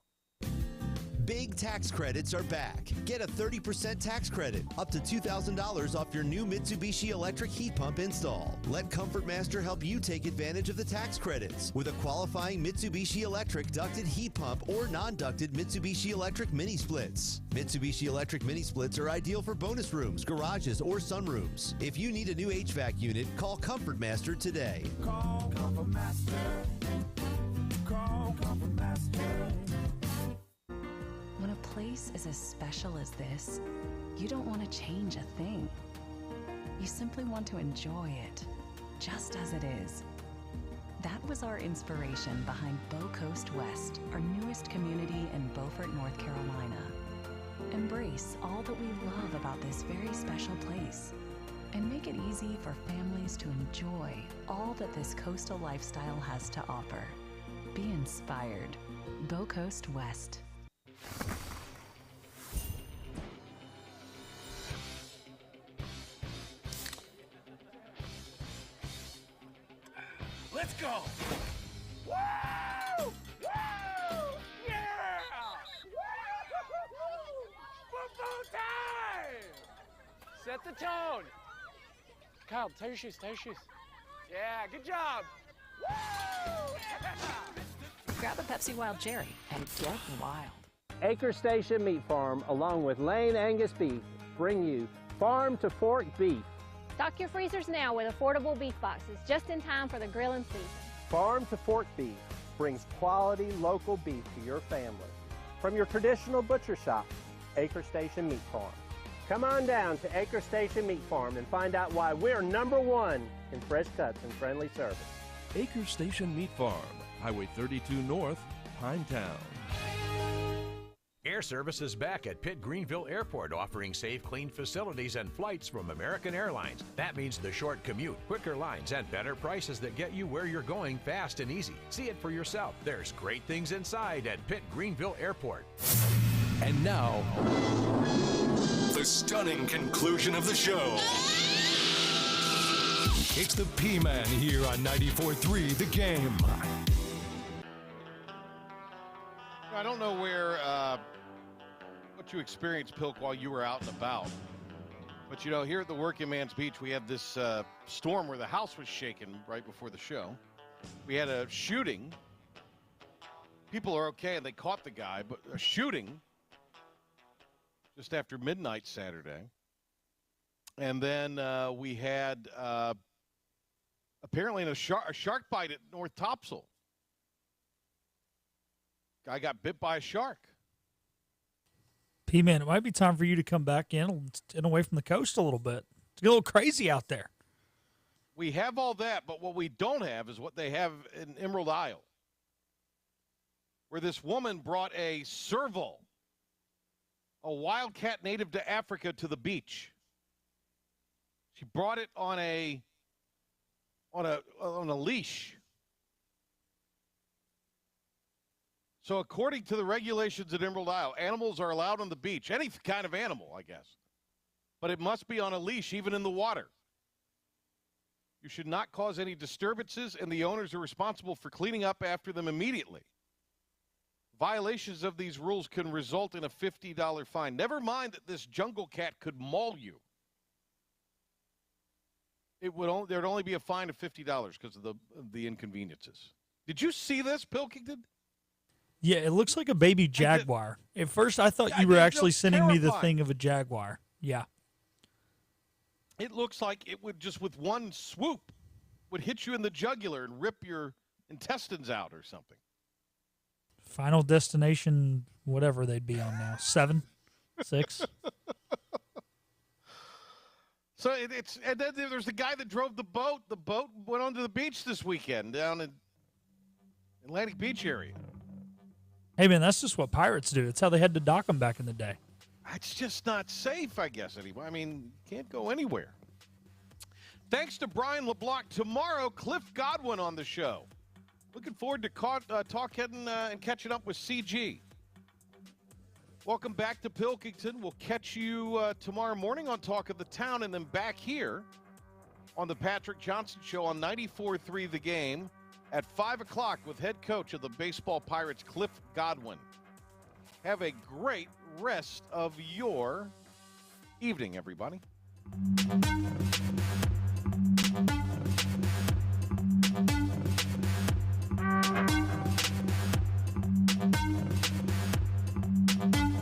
Big tax credits are back. Get a 30% tax credit, up to $2,000 off your new Mitsubishi electric heat pump install. Let Comfort Master help you take advantage of the tax credits with a qualifying Mitsubishi electric ducted heat pump or non-ducted Mitsubishi electric mini splits. Mitsubishi electric mini splits are ideal for bonus rooms, garages, or sunrooms. If you need a new HVAC unit, call Comfort Master today. Call Comfort Master. Call Comfort Master. When a place is as special as this, you don't want to change a thing. You simply want to enjoy it, just as it is. That was our inspiration behind Bow Coast West, our newest community in Beaufort, North Carolina. Embrace all that we love about this very special place, and make it easy for families to enjoy all that this coastal lifestyle has to offer. Be inspired. Bow Coast West. Let's go! Woo! Woo! Yeah! Football time! Set the tone. Kyle, tie your shoes, tie your shoes. Yeah, good job. Woo! Yeah! Grab a Pepsi Wild Cherry and get wild. Acre Station Meat Farm, along with Lane Angus Beef, bring you farm to fork beef. Stock your freezers now with affordable beef boxes, just in time for the grilling season. Farm to fork beef brings quality local beef to your family. From your traditional butcher shop, Acre Station Meat Farm. Come on down to Acre Station Meat Farm and find out why we're #1 in fresh cuts and friendly service. Acre Station Meat Farm, Highway 32 North, Pinetown. Air Service is back at Pitt Greenville Airport, offering safe, clean facilities and flights from American Airlines. That means the short commute, quicker lines, and better prices that get you where you're going fast and easy. See it for yourself. There's great things inside at Pitt Greenville Airport. And now, the stunning conclusion of the show. It's the P-Man here on 94.3 The Game. I don't know where what you experienced, Pilk, while you were out and about. But, you know, here at the Working Man's Beach, we had this storm where the house was shaken right before the show. We had a shooting people are okay, and they caught the guy, but a shooting just after midnight Saturday. And then we had apparently a shark bite at North Topsail. Guy got bit by a shark. P-Man, it might be time for you to come back in and away from the coast a little bit. It's a little crazy out there. We have all that, but what we don't have is what they have in Emerald Isle, where this woman brought a serval, a wildcat native to Africa, to the beach. She brought it on a leash. So according to the regulations at Emerald Isle, animals are allowed on the beach, any kind of animal, I guess. But it must be on a leash, even in the water. You should not cause any disturbances, and the owners are responsible for cleaning up after them immediately. Violations of these rules can result in a $50 fine. Never mind that this jungle cat could maul you. There'd only be a fine of $50 because of the inconveniences. Did you see this, Pilkington? Yeah, it looks like a baby jaguar. At first, I thought you were actually sending me the thing of a jaguar. Yeah. It looks like it would just, with one swoop, would hit you in the jugular and rip your intestines out or something. Final Destination, whatever they'd be on now. 7? 6? So and then there's the guy that drove the boat. The boat went onto the beach this weekend down in Atlantic Beach area. Hey, man, that's just what pirates do. That's how they had to dock them back in the day. It's just not safe, I guess, anymore. I mean, can't go anywhere. Thanks to Brian LeBlanc. Tomorrow, Cliff Godwin on the show. Looking forward to talking and catching up with CG. Welcome back to Pilkington. We'll catch you tomorrow morning on Talk of the Town, and then back here on the Patrick Johnson Show on 94.3 The Game at 5 o'clock with head coach of the Baseball Pirates, Cliff Godwin. Have a great rest of your evening, everybody.